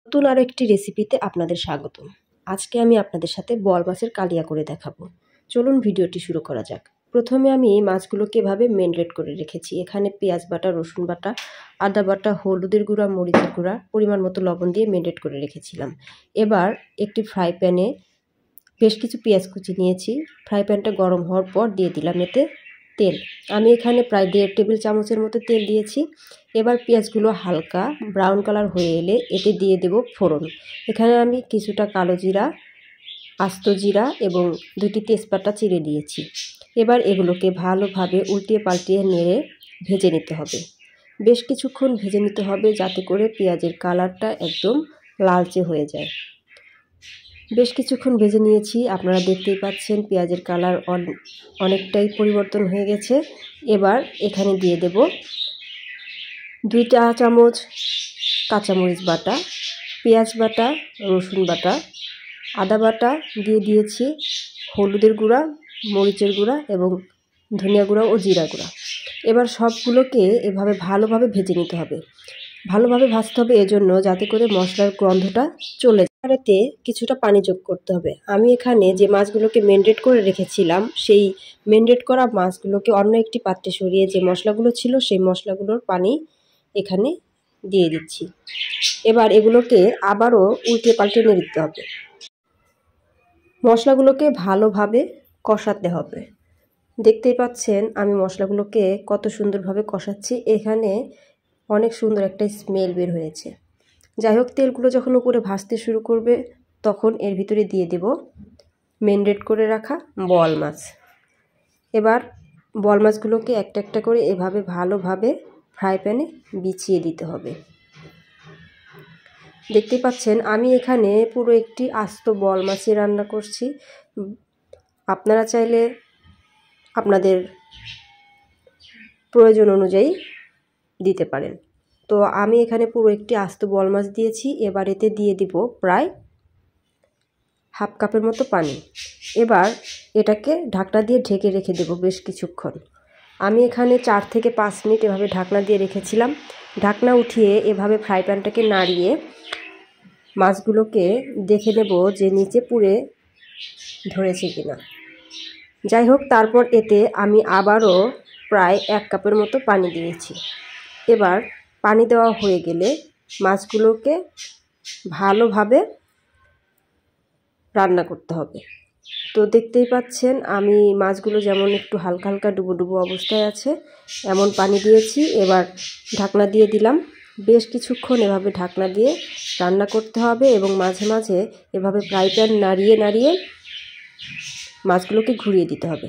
নতুন আরও একটি রেসিপিতে আপনাদের স্বাগত। আজকে আমি আপনাদের সাথে বোয়াল মাছের কালিয়া করে দেখাবো। চলুন ভিডিওটি শুরু করা যাক। প্রথমে আমি মাছগুলোকে এভাবে মেরিনেট করে রেখেছি। এখানে পেঁয়াজ বাটা, রসুন বাটা, আদা বাটা, হলুদের গুঁড়া, মরিচের গুঁড়া, পরিমাণ মতো লবণ দিয়ে মেরিনেট করে রেখেছিলাম। এবার একটি ফ্রাই প্যানে বেশ কিছু পেঁয়াজ কুচি নিয়েছি। ফ্রাই প্যানটা গরম হওয়ার পর দিয়ে দিলাম এতে তেল। আমি এখানে প্রায় 1.5 টেবিল চামচের মতো তেল দিয়েছি। এবার পেঁয়াজগুলো হালকা ব্রাউন কালার হয়ে এলে এতে দিয়ে দেব ফোড়ন। এখানে আমি কিছুটা কালো জিরা, আস্ত জিরা এবং 2টি তেজপাতা চিড়ে দিয়েছি। এবার এগুলোকে ভালোভাবে উল্টিয়ে পাল্টিয়ে নেড়ে ভেজে নিতে হবে। বেশ কিছুক্ষণ ভেজে নিতে হবে যাতে করে পেঁয়াজের কালারটা একদম লালচে হয়ে যায়। বেশ কিছুক্ষণ ভেজে নিয়েছি, আপনারা দেখতেই পাচ্ছেন পেঁয়াজের কালার অনেকটাই পরিবর্তন হয়ে গেছে। এবার এখানে দিয়ে দেব 2 চা চামচ কাঁচামরিচ বাটা, পেঁয়াজ বাটা, রসুন বাটা, আদা বাটা দিয়ে দিয়েছি, হলুদের গুঁড়া, মরিচের গুঁড়া এবং ধনিয়া গুঁড়া ও জিরা গুঁড়া। এবার সবগুলোকে এভাবে ভালোভাবে ভেজে নিতে হবে। ভালোভাবে ভাজতে হবে এজন্য যাতে করে মশলার গন্ধটা চলে যায়। এতে কিছুটা পানি যোগ করতে হবে। আমি এখানে যে মাছগুলোকে মেরিনেট করে রেখেছিলাম সেই মেরিনেট করা মাছগুলোকে অন্য একটি পাত্রে সরিয়ে যে মশলাগুলো ছিল সেই মশলাগুলোর পানি এখানে দিয়ে দিচ্ছি। এবার এগুলোকে আবারও উল্টে পাল্টে নেড়ে দিতে হবে। মশলাগুলোকে ভালোভাবে কষাতে হবে। দেখতেই পাচ্ছেন আমি মশলাগুলোকে কত সুন্দরভাবে কষাচ্ছি। এখানে অনেক সুন্দর একটা স্মেল বের হয়েছে। যাই হোক, তেলগুলো যখন উপরে ভাজতে শুরু করবে তখন এর ভিতরে দিয়ে দেব মেরিনেট করে রাখা বোয়াল মাছ। এবার বোয়াল মাছগুলোকে একটা একটা করে এভাবে ভালোভাবে ফ্রাই প্যানে বিছিয়ে দিতে হবে। দেখতে পাচ্ছেন আমি এখানে পুরো একটি আস্ত বোয়াল মাছই রান্না করছি। আপনারা চাইলে আপনাদের প্রয়োজন অনুযায়ী দিতে পারেন। তো আমি এখানে পুরো একটি আস্ত বোয়াল মাছ দিয়েছি। এবার এতে দিয়ে দিব প্রায় হাফ কাপের মতো পানি। এবার এটাকে ঢাকনা দিয়ে ঢেকে রেখে দেব বেশ কিছুক্ষণ। আমি এখানে 4 থেকে 5 মিনিট এভাবে ঢাকনা দিয়ে রেখেছিলাম। ঢাকনা উঠিয়ে এভাবে ফ্রাই প্যানটাকে নাড়িয়ে মাছগুলোকে দেখে নেব যে নিচে পুড়ে ধরেছে কিনা। যাই হোক, তারপর এতে আমি আবারও প্রায় 1 কাপের মতো পানি দিয়েছি। এবার পানি দেওয়া হয়ে গেলে মাছগুলোকে ভালোভাবে রান্না করতে হবে। তো দেখতেই পাচ্ছেন আমি মাছগুলো যেমন একটু হালকা হালকা ডুবো ডুবো অবস্থায় আছে এমন পানি দিয়েছি। এবার ঢাকনা দিয়ে দিলাম। বেশ কিছুক্ষণ এভাবে ঢাকনা দিয়ে রান্না করতে হবে এবং মাঝে মাঝে এভাবে ফ্রাই প্যান নাড়িয়ে নাড়িয়ে মাছগুলোকে ঘুরিয়ে দিতে হবে।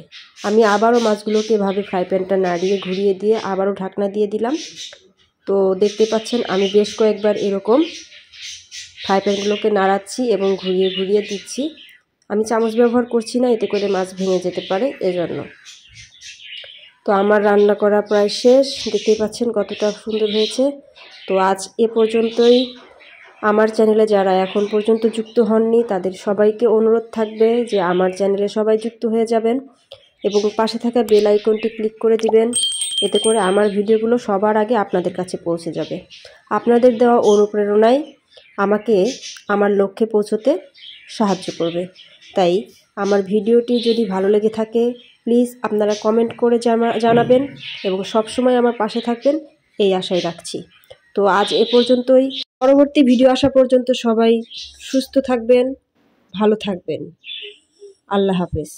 আমি আবারও মাছগুলোকে এভাবে ফ্রাই প্যানটা নাড়িয়ে ঘুরিয়ে দিয়ে আবারও ঢাকনা দিয়ে দিলাম। তো দেখতে পাচ্ছেন আমি বেশ কয়েকবার এরকম ফ্রাই প্যানগুলোকে নাড়াচ্ছি এবং ঘুরিয়ে ঘুরিয়ে দিচ্ছি। আমি চামচ ব্যবহার করছি না, এতে করে মাছ ভেঙে যেতে পারে এজন্য। তো আমার রান্না করা প্রায় শেষ। দেখতেই পাচ্ছেন কতটা সুন্দর হয়েছে। তো আজ এ পর্যন্তই। আমার চ্যানেলে যারা এখন পর্যন্ত যুক্ত হননি তাদের সবাইকে অনুরোধ থাকবে যে আমার চ্যানেলে সবাই যুক্ত হয়ে যাবেন এবং পাশে থাকা বেল আইকনটি ক্লিক করে দিবেন। এতে করে আমার ভিডিওগুলো সবার আগে আপনাদের কাছে পৌঁছে যাবে। আপনাদের দেওয়া অনুপ্রেরণায় আমাকে আমার লক্ষ্যে পৌঁছতে সাহায্য করবে। তাই আমার ভিডিওটি যদি ভালো লেগে থাকে প্লিজ আপনারা কমেন্ট করে জানাবেন এবং সবসময় আমার পাশে থাকবেন এই আশাই রাখছি। তো আজ এ পর্যন্তই। পরবর্তী ভিডিও আসা পর্যন্ত সবাই সুস্থ থাকবেন, ভালো থাকবেন। আল্লাহ হাফেজ।